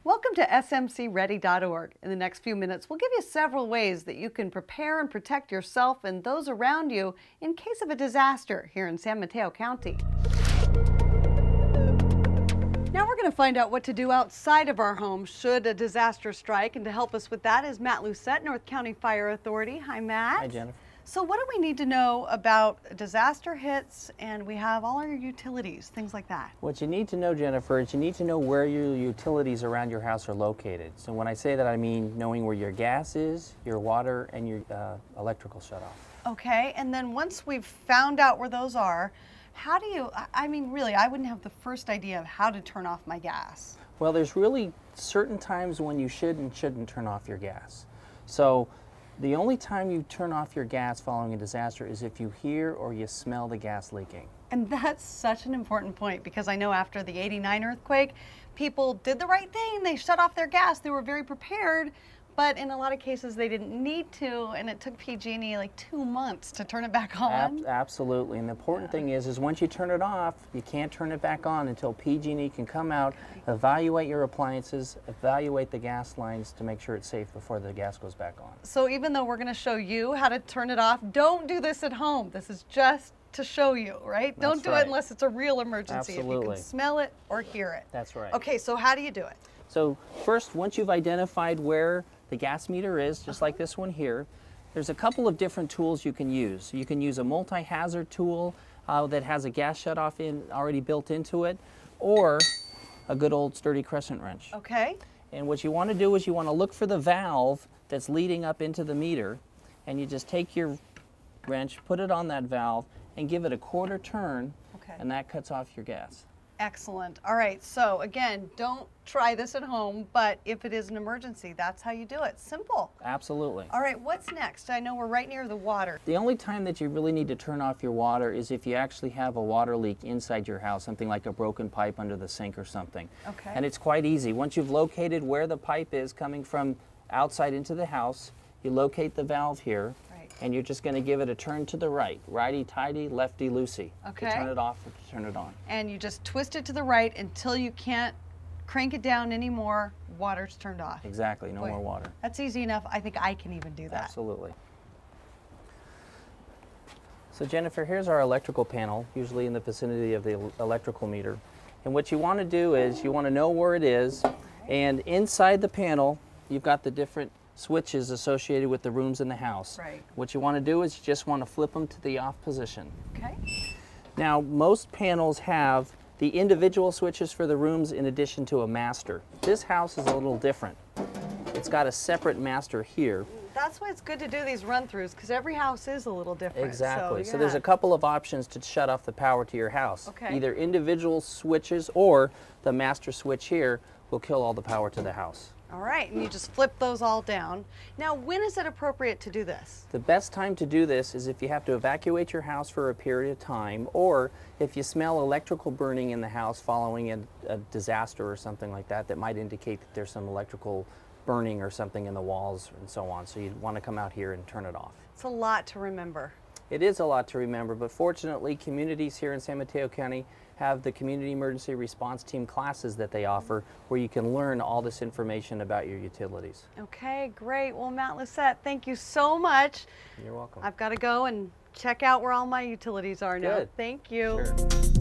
Welcome to smcready.org. In the next few minutes, we'll give you several ways that you can prepare and protect yourself and those around you in case of a disaster here in San Mateo County. Now we're going to find out what to do outside of our home should a disaster strike, and to help us with that is Matt Lucette, North County Fire Authority. Hi, Matt. Hi, Jennifer. So what do we need to know about disaster hits, and we have all our utilities, things like that? What you need to know, Jennifer, is you need to know where your utilities around your house are located. So when I say that, I mean knowing where your gas is, your water, and your electrical shutoff. Okay, and then once we've found out where those are, how do you, really, I wouldn't have the first idea of how to turn off my gas. Well, there's really certain times when you should and shouldn't turn off your gas. So the only time you turn off your gas following a disaster is if you hear or you smell the gas leaking. And that's such an important point, because I know after the '89 earthquake, people did the right thing. They shut off their gas. They were very prepared, but in a lot of cases they didn't need to, and it took PG&E like 2 months to turn it back on. Absolutely, and the important thing is once you turn it off, you can't turn it back on until PG&E can come out, evaluate your appliances, evaluate the gas lines to make sure it's safe before the gas goes back on. So even though we're going to show you how to turn it off, don't do this at home. This is just to show you, right? Don't do it unless it's a real emergency. Absolutely. If you can smell it or hear it. That's right. Okay, so how do you do it? So first, once you've identified where the gas meter is, just like this one here, there's a couple of different tools you can use. You can use a multi-hazard tool that has a gas shutoff already built into it, or a good old sturdy crescent wrench. Okay. And what you want to do is you want to look for the valve that's leading up into the meter, and you just take your wrench, put it on that valve, and give it a quarter turn, and that cuts off your gas. Excellent. All right, so again, don't try this at home, but if it is an emergency, that's how you do it. Simple. Absolutely. All right, what's next? I know we're right near the water. The only time that you really need to turn off your water is if you actually have a water leak inside your house, something like a broken pipe under the sink or something. Okay. And it's quite easy. Once you've located where the pipe is coming from outside into the house, you locate the valve here. And you're just going to give it a turn to the right, righty-tighty, lefty-loosey. Okay. To turn it off or to turn it on. And you just twist it to the right until you can't crank it down anymore. Water's turned off. Exactly, no more water. That's easy enough. I think I can even do that. Absolutely. So Jennifer, here's our electrical panel, usually in the vicinity of the electrical meter. And what you want to do is you want to know where it is, and inside the panel you've got the different switches associated with the rooms in the house. Right. What you want to do is you just want to flip them to the off position. Okay. Now, most panels have the individual switches for the rooms in addition to a master. This house is a little different. It's got a separate master here. That's why it's good to do these run-throughs, because every house is a little different. Exactly. So there's a couple of options to shut off the power to your house. Okay. Either individual switches or the master switch here will kill all the power to the house. All right, and you just flip those all down. Now, when is it appropriate to do this? The best time to do this is if you have to evacuate your house for a period of time, or if you smell electrical burning in the house following a disaster or something like that, that might indicate that there's some electrical burning or something in the walls and so on. So you'd want to come out here and turn it off. It's a lot to remember. It is a lot to remember, but fortunately communities here in San Mateo County have the Community Emergency Response Team classes that they offer where you can learn all this information about your utilities. Okay, great. Well, Matt Lucette, thank you so much. You're welcome. I've got to go and check out where all my utilities are now. Good. Thank you. Sure.